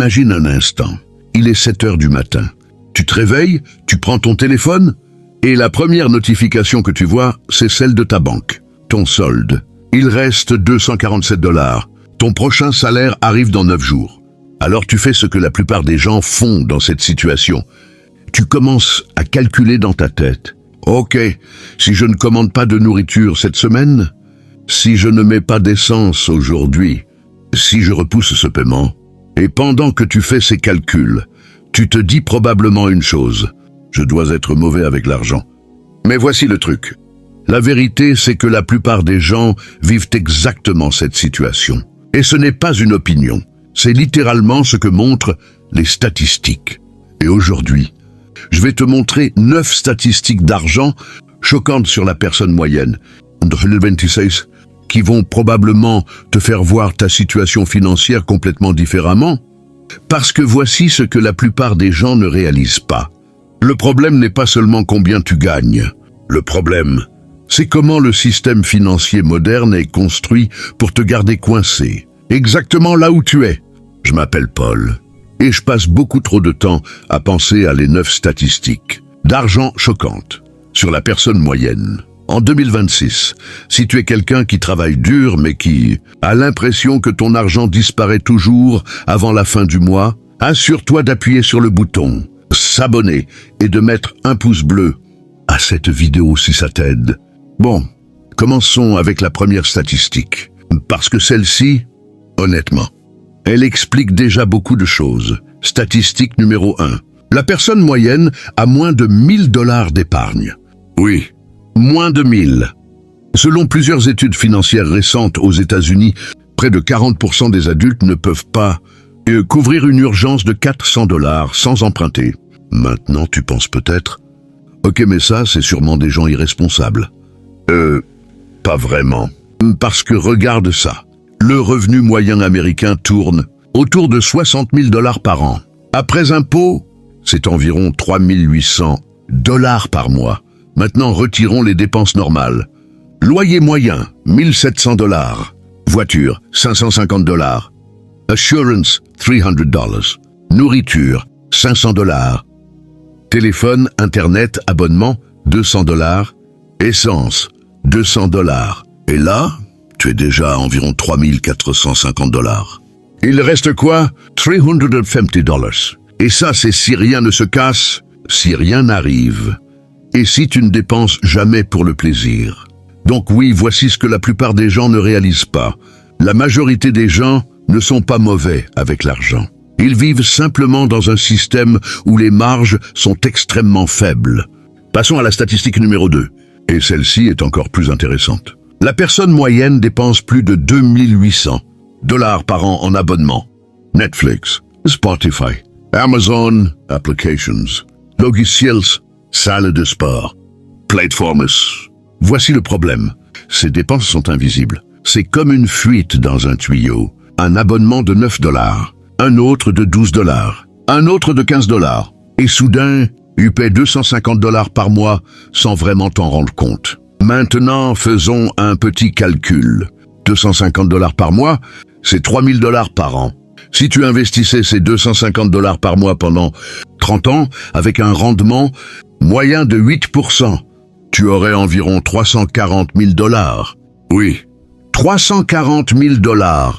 Imagine un instant, il est 7 heures du matin. Tu te réveilles, tu prends ton téléphone, et la première notification que tu vois, c'est celle de ta banque. Ton solde. Il reste 247 $. Ton prochain salaire arrive dans 9 jours. Alors tu fais ce que la plupart des gens font dans cette situation. Tu commences à calculer dans ta tête. Ok, si je ne commande pas de nourriture cette semaine, si je ne mets pas d'essence aujourd'hui, si je repousse ce paiement, et pendant que tu fais ces calculs, tu te dis probablement une chose, je dois être mauvais avec l'argent. Mais voici le truc. La vérité, c'est que la plupart des gens vivent exactement cette situation. Et ce n'est pas une opinion, c'est littéralement ce que montrent les statistiques. Et aujourd'hui, je vais te montrer 9 statistiques d'argent choquantes sur la personne moyenne, qui vont probablement te faire voir ta situation financière complètement différemment, parce que voici ce que la plupart des gens ne réalisent pas. Le problème n'est pas seulement combien tu gagnes. Le problème, c'est comment le système financier moderne est construit pour te garder coincé, exactement là où tu es. Je m'appelle Paul, et je passe beaucoup trop de temps à penser à les 9 statistiques d'argent choquantes sur la personne moyenne. En 2026, si tu es quelqu'un qui travaille dur mais qui a l'impression que ton argent disparaît toujours avant la fin du mois, assure-toi d'appuyer sur le bouton « S'abonner » et de mettre un pouce bleu à cette vidéo si ça t'aide. Bon, commençons avec la première statistique, parce que celle-ci, honnêtement, elle explique déjà beaucoup de choses. Statistique numéro 1. La personne moyenne a moins de 1 000 $ d'épargne. Oui, moins de 1000. Selon plusieurs études financières récentes aux États-Unis, près de 40% des adultes ne peuvent pas couvrir une urgence de 400 $ sans emprunter. Maintenant, tu penses peut-être, ok, mais ça, c'est sûrement des gens irresponsables. Pas vraiment. Parce que regarde ça. Le revenu moyen américain tourne autour de 60 000 $ par an. Après impôts, c'est environ 3 800 $ par mois. Maintenant, retirons les dépenses normales. Loyer moyen, 1 700 $. Voiture, 550 $. Assurance, 300 $. Nourriture, 500 $. Téléphone, internet, abonnement, 200 $. Essence, 200 $. Et là, tu es déjà à environ 3 450 $. Il reste quoi? 350 $. Et ça, c'est si rien ne se casse, si rien n'arrive. Et si tu ne dépenses jamais pour le plaisir. Donc oui, voici ce que la plupart des gens ne réalisent pas. La majorité des gens ne sont pas mauvais avec l'argent. Ils vivent simplement dans un système où les marges sont extrêmement faibles. Passons à la statistique numéro 2. Et celle-ci est encore plus intéressante. La personne moyenne dépense plus de 2 800 $ par an en abonnement. Netflix, Spotify, Amazon Applications, logiciels, salle de sport, plateformes. Voici le problème. Ces dépenses sont invisibles. C'est comme une fuite dans un tuyau. Un abonnement de 9 $, un autre de 12 $, un autre de 15 $. Et soudain, tu paies 250 $ par mois sans vraiment t'en rendre compte. Maintenant, faisons un petit calcul. 250 $ par mois, c'est 3 000 $ par an. Si tu investissais ces 250 $ par mois pendant 30 ans, avec un rendement moyen de 8%, tu aurais environ 340 000 $. Oui, 340 000 $.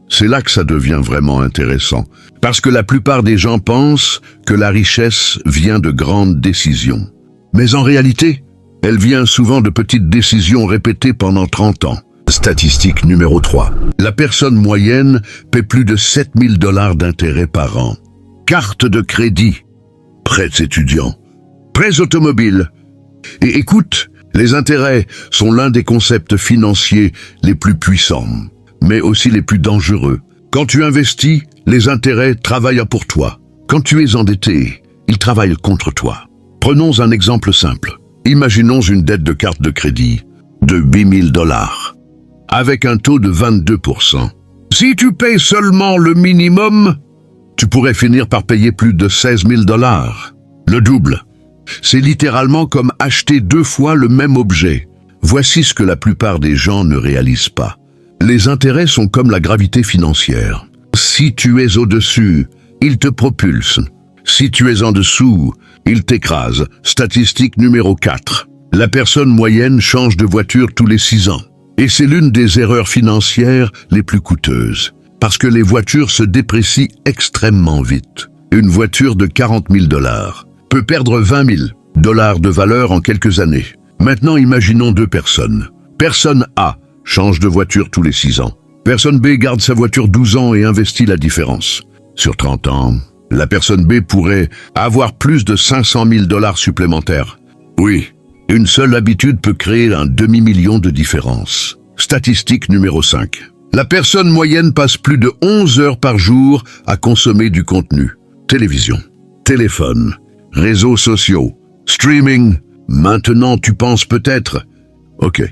C'est là que ça devient vraiment intéressant. Parce que la plupart des gens pensent que la richesse vient de grandes décisions. Mais en réalité, elle vient souvent de petites décisions répétées pendant 30 ans. Statistique numéro 3. La personne moyenne paie plus de 7 000 $ d'intérêts par an. Carte de crédit, prêts étudiants, prêts automobiles. Et écoute, les intérêts sont l'un des concepts financiers les plus puissants, mais aussi les plus dangereux. Quand tu investis, les intérêts travaillent pour toi. Quand tu es endetté, ils travaillent contre toi. Prenons un exemple simple. Imaginons une dette de carte de crédit de 8 000 $, avec un taux de 22%. Si tu payes seulement le minimum, tu pourrais finir par payer plus de 16 000 $, le double. C'est littéralement comme acheter 2 fois le même objet. Voici ce que la plupart des gens ne réalisent pas. Les intérêts sont comme la gravité financière. Si tu es au-dessus, il te propulse. Si tu es en dessous, il t'écrase. Statistique numéro 4. La personne moyenne change de voiture tous les 6 ans. Et c'est l'une des erreurs financières les plus coûteuses. Parce que les voitures se déprécient extrêmement vite. Une voiture de 40 000 $ peut perdre 20 000 $ de valeur en quelques années. Maintenant, imaginons 2 personnes. Personne A change de voiture tous les 6 ans. Personne B garde sa voiture 12 ans et investit la différence. Sur 30 ans, la personne B pourrait avoir plus de 500 000 $ supplémentaires. Oui, une seule habitude peut créer un demi-million de différence. Statistique numéro 5. La personne moyenne passe plus de 11 heures par jour à consommer du contenu. Télévision, téléphone, réseaux sociaux, streaming. Maintenant, tu penses peut-être... Ok,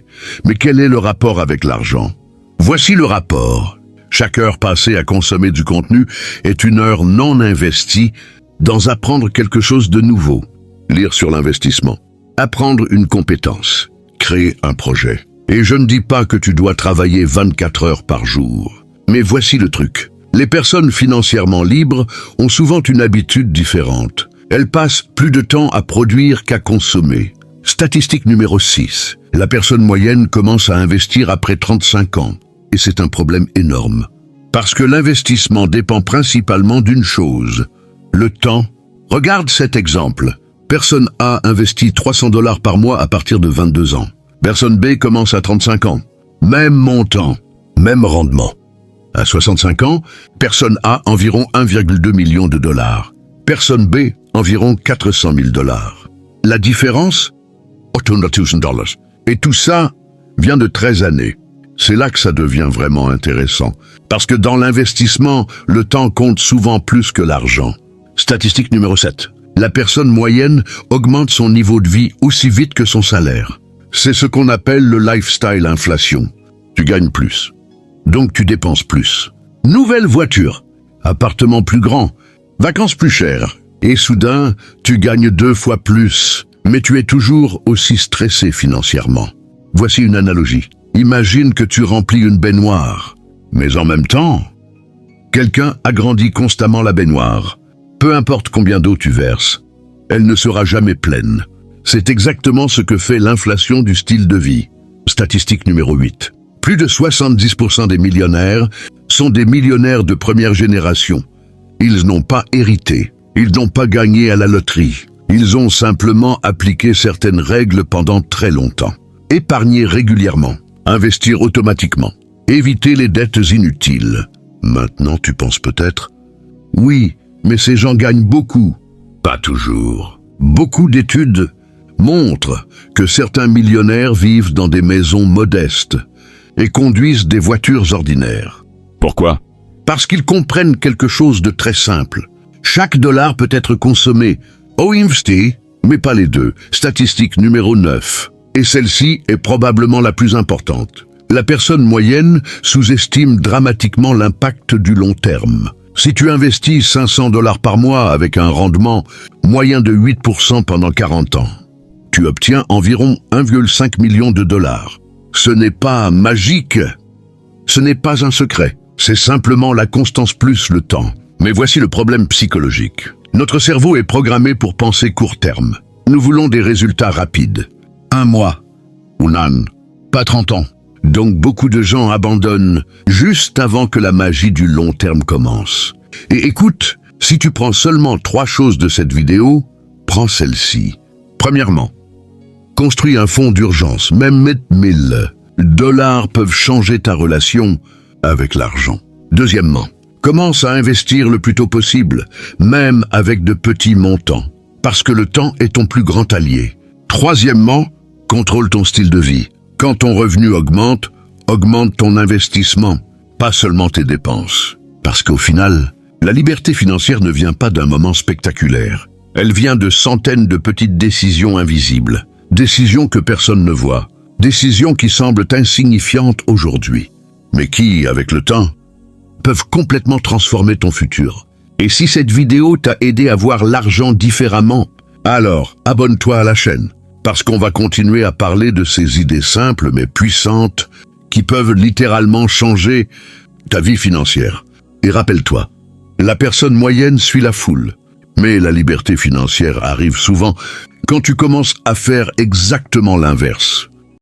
mais quel est le rapport avec l'argent? Voici le rapport. Chaque heure passée à consommer du contenu est une heure non investie dans apprendre quelque chose de nouveau. Lire sur l'investissement, apprendre une compétence, créer un projet. Et je ne dis pas que tu dois travailler 24 heures par jour. Mais voici le truc. Les personnes financièrement libres ont souvent une habitude différente. Elles passent plus de temps à produire qu'à consommer. Statistique numéro 6. La personne moyenne commence à investir après 35 ans. Et c'est un problème énorme. Parce que l'investissement dépend principalement d'une chose, le temps. Regarde cet exemple. Personne A investit 300 $ par mois à partir de 22 ans. Personne B commence à 35 ans. Même montant, même rendement. À 65 ans, personne A environ 1,2 million de $. Personne B environ 400 000 $. La différence? 800 000 $. Et tout ça vient de 13 années. C'est là que ça devient vraiment intéressant. Parce que dans l'investissement, le temps compte souvent plus que l'argent. Statistique numéro 7. La personne moyenne augmente son niveau de vie aussi vite que son salaire. C'est ce qu'on appelle le lifestyle inflation. Tu gagnes plus. Donc tu dépenses plus. Nouvelle voiture, appartement plus grand, vacances plus chères. Et soudain, tu gagnes 2 fois plus. Mais tu es toujours aussi stressé financièrement. Voici une analogie. Imagine que tu remplis une baignoire. Mais en même temps, quelqu'un agrandit constamment la baignoire. Peu importe combien d'eau tu verses, elle ne sera jamais pleine. C'est exactement ce que fait l'inflation du style de vie. Statistique numéro 8. Plus de 70% des millionnaires sont des millionnaires de première génération. Ils n'ont pas hérité. Ils n'ont pas gagné à la loterie. Ils ont simplement appliqué certaines règles pendant très longtemps. Épargner régulièrement. Investir automatiquement. Éviter les dettes inutiles. Maintenant, tu penses peut-être, oui, mais ces gens gagnent beaucoup. Pas toujours. Beaucoup d'études montrent que certains millionnaires vivent dans des maisons modestes et conduisent des voitures ordinaires. Pourquoi? Parce qu'ils comprennent quelque chose de très simple. Chaque dollar peut être consommé ou investi, mais pas les deux. Statistique numéro 9. Et celle-ci est probablement la plus importante. La personne moyenne sous-estime dramatiquement l'impact du long terme. Si tu investis 500 $ par mois avec un rendement moyen de 8% pendant 40 ans, tu obtiens environ 1,5 million de $. Ce n'est pas magique. Ce n'est pas un secret. C'est simplement la constance plus le temps. Mais voici le problème psychologique. Notre cerveau est programmé pour penser court terme. Nous voulons des résultats rapides. 1 mois, ou nan, pas 30 ans. Donc beaucoup de gens abandonnent juste avant que la magie du long terme commence. Et écoute, si tu prends seulement 3 choses de cette vidéo, prends celle-ci. Premièrement, construis un fonds d'urgence. Même 1000 $ peuvent changer ta relation avec l'argent. Deuxièmement, commence à investir le plus tôt possible, même avec de petits montants, parce que le temps est ton plus grand allié. Troisièmement, contrôle ton style de vie. Quand ton revenu augmente, augmente ton investissement, pas seulement tes dépenses. Parce qu'au final, la liberté financière ne vient pas d'un moment spectaculaire. Elle vient de centaines de petites décisions invisibles. Décisions que personne ne voit. Décisions qui semblent insignifiantes aujourd'hui, mais qui, avec le temps, peuvent complètement transformer ton futur. Et si cette vidéo t'a aidé à voir l'argent différemment, alors abonne-toi à la chaîne. Parce qu'on va continuer à parler de ces idées simples mais puissantes qui peuvent littéralement changer ta vie financière. Et rappelle-toi, La personne moyenne suit la foule. Mais la liberté financière arrive souvent quand tu commences à faire exactement l'inverse.